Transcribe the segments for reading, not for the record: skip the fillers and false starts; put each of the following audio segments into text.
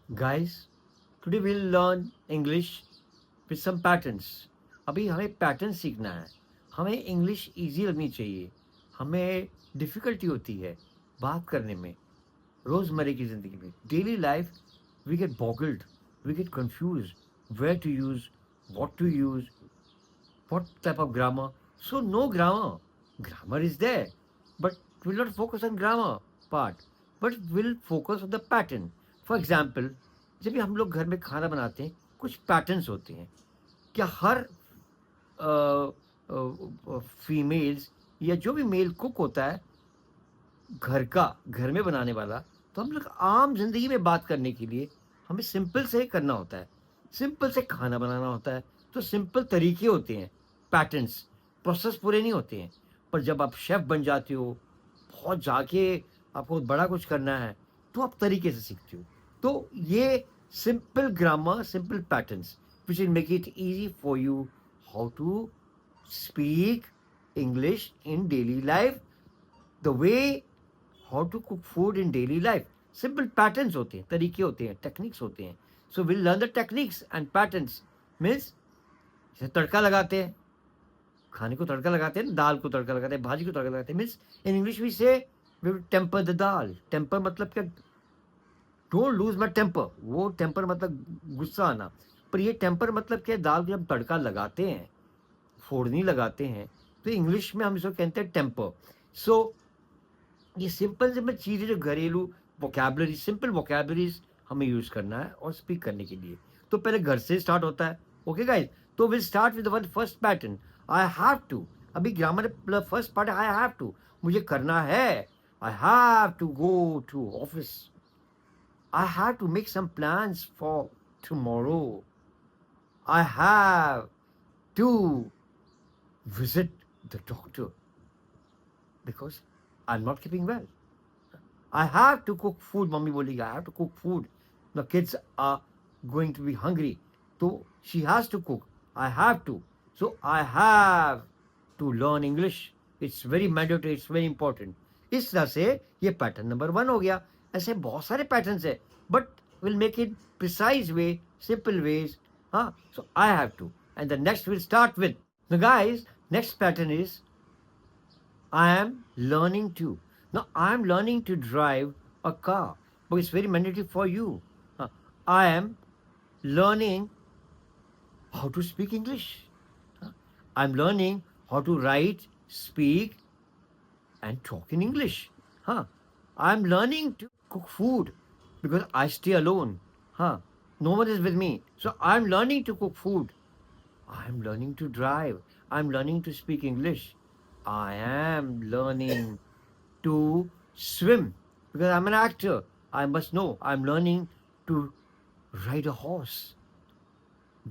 Guys, today we'll learn English with some patterns. अभी हमें pattern सीखना है. हमें इंग्लिश इजी लगनी चाहिए. हमें डिफ़िकल्टी होती है बात करने में, रोज़मर्रे की ज़िंदगी में. Daily life we get boggled, we get confused, where to use, what to use, what type of grammar. So no grammar. Grammar is there, but we'll not focus on grammar part, but we'll focus on the pattern. For example, जब भी हम लोग घर में खाना बनाते हैं, कुछ पैटर्न्स होते हैं. क्या हर फीमेल्स या जो भी मेल कुक होता है घर का, घर में बनाने वाला, तो हम लोग आम जिंदगी में बात करने के लिए हमें सिंपल से करना होता है. सिंपल से खाना बनाना होता है, तो सिंपल तरीके होते हैं, पैटर्न्स, प्रोसेस पूरे नहीं होते हैं. पर जब आप शेफ बन जाते हो, बहुत जाके आपको बड़ा कुछ करना है, तो आप तरीके से सीखते हो. तो ये simple grammar, simple patterns which will make it easy for you how to speak English in daily life, the way how to cook food in daily life. Simple patterns होते हैं, तरीके होते हैं, टेक्निक्स होते हैं. So we'll learn the techniques and patterns. Means जैसे तड़का लगाते हैं, खाने को तड़का लगाते हैं, दाल को तड़का लगाते हैं, भाजी को तड़का लगाते हैं. Means in English we say we will temper the dal. Temper मतलब क्या? Don't lose my temper. वो टेम्पर मतलब गुस्सा आना. पर ये टेम्पर मतलब क्या? दाल को जब तड़का लगाते हैं, फोड़नी लगाते हैं, तो इंग्लिश में हम इसको कहते हैं टेम्पर. सो ये सिंपल सिंपल चीज़ें जो घरेलू वोकैबलरी, सिंपल वोकैबलरीज हमें यूज़ करना है और स्पीक करने के लिए. तो पहले घर से स्टार्ट होता है. ओके गाइस, तो will start with one first pattern. I have to. अभी grammar first part I have to, मुझे करना है. I have to go to office. I have to make some plans for tomorrow. I have to visit the doctor because I'm not keeping well. I have to cook food. Mummy बोलेगी I have to cook food. The kids are going to be hungry. So she has to cook. I have to. So I have to learn English. It's very mandatory. It's very important. इस तरह से ये pattern number 1 हो गया. ऐसे बहुत सारे patterns है, but will make it precise way, simple ways. हाँ, so I have to. And the next will start with the guys. Next pattern is I am learning to. Now I am learning to drive a car, but it's very mandatory for you. I am learning how to speak English. I'm learning how to write, speak, and talk in English. I'm learning to cook food because I stay alone. No one is with me, so I'm learning to cook food. I'm learning to drive. I'm learning to speak English. I am learning to swim because I'm an actor. I must know. I'm learning to ride a horse,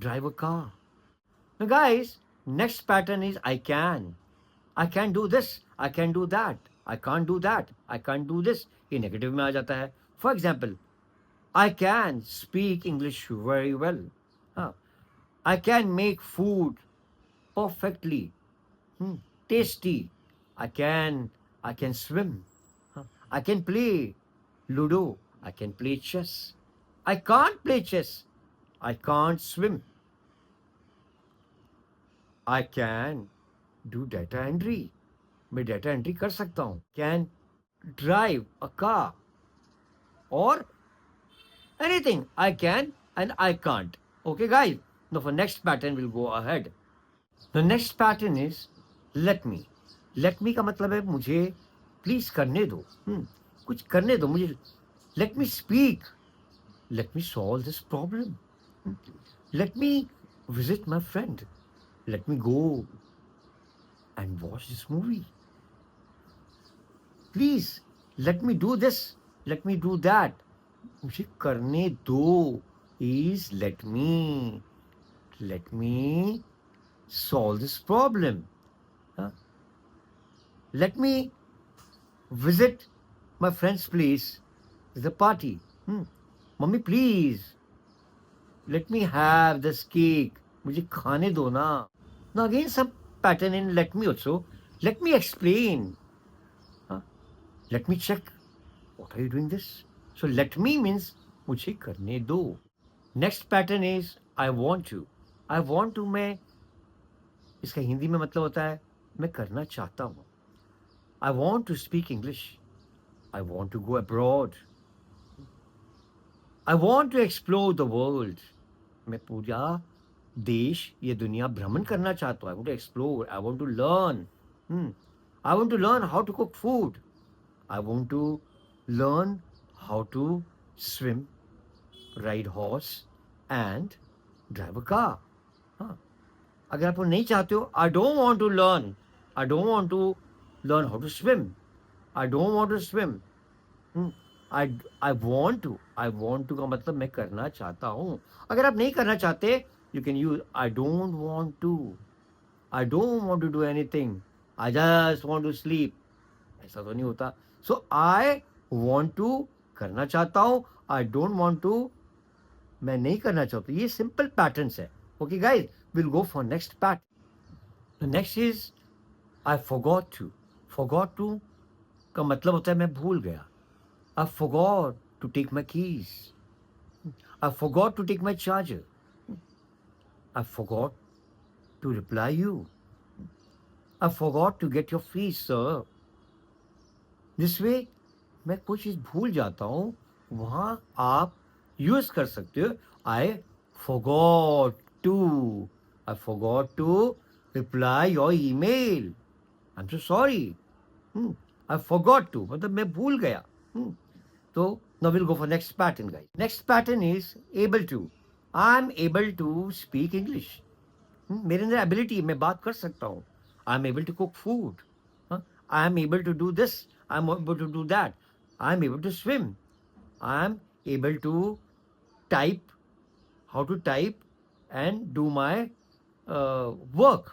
drive a car. Now, guys, next pattern is I can. I can do this. I can do that. I can't do that. I can't do this. ये negative में आ जाता है. For example, I can speak English very well. I can make food perfectly tasty. I can swim. I can play Ludo. I can play chess. I can't play chess. I can't swim. I can do data entry. मैं data entry कर सकता हूँ. Can drive a car or anything. I can and I can't. Okay, guys. Now for next pattern we'll go ahead. The next pattern is let me. Let me का मतलब है मुझे please करने दो. कुछ करने दो मुझे. Let me speak. Let me solve this problem. Let me visit my friend. Let me go and watch this movie. Please let me do this. Let me do that. मुझे करने दो is let me. Let me solve this problem. Let me visit my friend's place. There's a party. Mummy, please. Let me have this cake. मुझे खाने दो ना. Now again some pattern in let me also. Let me explain. Let me check. What are you doing this? So let me means मुझे करने दो. Next pattern is I want to. I want to में इसका हिंदी में मतलब होता है मैं करना चाहता हूँ. I want to speak English. I want to go abroad. I want to explore the world. मैं पूरा देश ये दुनिया भ्रमण करना चाहता हूँ. I want to explore. I want to learn. I want to learn how to cook food. I want to learn how to swim, ride horse and drive a car. हाँ, अगर आप वो नहीं चाहते हो, I don't want to learn. I don't want to learn how to swim. I don't want to swim. I want to. I want to का मतलब मैं करना चाहता हूँ. अगर आप नहीं करना चाहते, you can use I don't want to. I don't want to do anything. I just want to sleep. ऐसा तो नहीं होता. So I want to करना चाहता हूँ. I don't want to मैं नहीं करना चाहता. ये सिंपल पैटर्न्स है. Okay guys, will go for next pattern. Next is I forgot to. Forgot to का मतलब होता है मैं भूल गया. I forgot to take my keys. I forgot to take my charger. I forgot to reply you. I forgot to get your fees sir. This way मैं कोई चीज़ भूल जाता हूँ, वहाँ आप यूज़ कर सकते हो I forgot to. I forgot to reply your email. I am so sorry. I forgot to मतलब मैं भूल गया. तो now will go for next pattern guys. Next pattern is able to. I am able to speak English. मेरे अंदर ability, मैं बात कर सकता हूँ. I am able to cook food. I am able to do this. I am able to do that. I am able to swim. I am able to type, how to type and do my work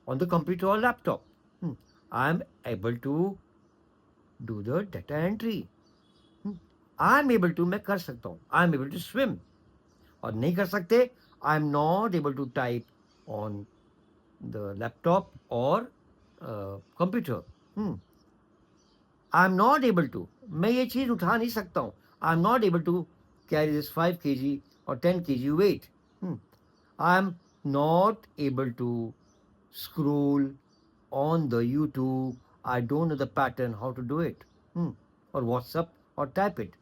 on the computer or laptop. I am able to do the data entry. I am able to मैं कर सकता हूँ. I am able to swim. और नहीं कर सकते, I am not able to type on the laptop or computer. I am not able to. मैं ये चीज़ उठा नहीं सकता हूँ. I am not able to carry this 5 kg or 10 kg weight. I am not able to scroll on the YouTube. I don't know the pattern how to do it. Or WhatsApp or type it.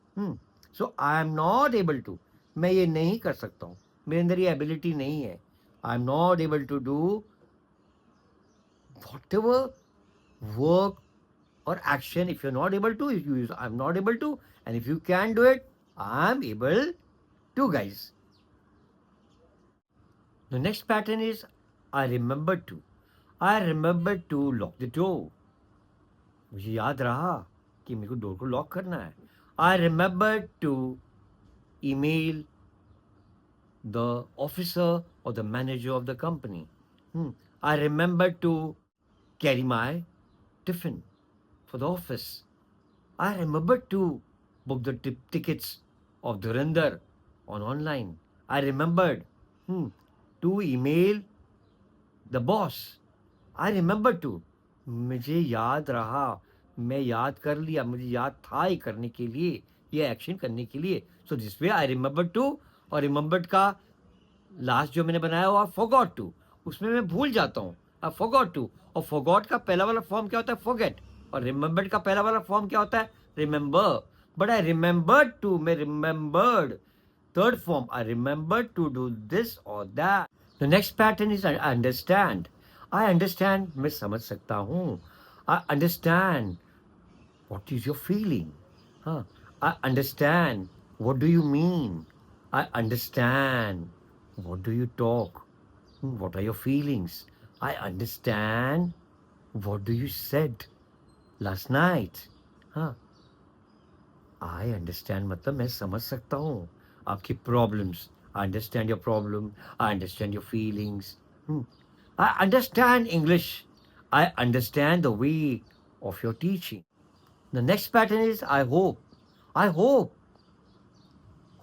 So I am not able to. मैं ये नहीं कर सकता हूँ. मेरे अंदर ये ability नहीं है. I am not able to do whatever work or action. If you're not able to, if you use I'm not able to, and if you can do it, I'm able to, guys. The next pattern is I remember to. I remember to lock the door. मुझे याद रहा कि मेरे को door को lock करना है. I remember to email the officer or the manager of the company. I remember to carry my tiffin for the office. I remember to book the tickets of Dhurandhar on online. I remembered to email the boss. I remember to. मुझे याद रहा, मैं याद कर लिया, मुझे याद था ये करने के लिए, ये एक्शन करने के लिए. So this way I remember to. और रिमेंबर्ड का लास्ट जो मैंने बनाया हुआ फॉरगॉट टू, उसमें मैं भूल जाता हूँ. I forgot to. और फॉरगॉट का पहला वाला फॉर्म क्या होता है? फॉरगेट. और रिमेंबर्ड का पहला वाला फॉर्म क्या होता है? Remember. But I remembered to, मैं remembered. Third form I remembered to do this और that. The next pattern is I understand. I understand मैं समझ सकता हूँ. I understand what is your feeling. I understand what do you mean. I understand what do you talk. What are your feelings? I understand what do you said last night. I understand मतलब मैं समझ सकता हूँ आपकी problems. I understand your problem. I understand your feelings. I understand English. I understand the way of your teaching. The next pattern is I hope. I hope.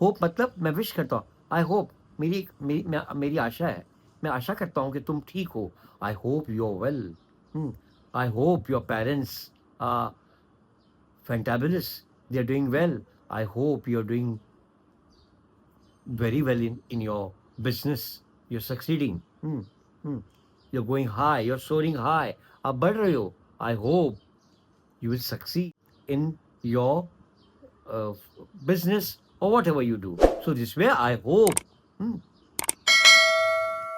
Hope मतलब मैं wish करता हूँ. I hope मेरी आशा है. मैं आशा करता हूँ कि तुम ठीक हो. I hope you're well. I hope your parents are fantabulous. They're doing well. I hope you're doing very well in your business. You're succeeding. You're going high. You're soaring high. आप बढ़ रहे हो. I hope you will succeed in your uh, business or whatever you do. So this way, I hope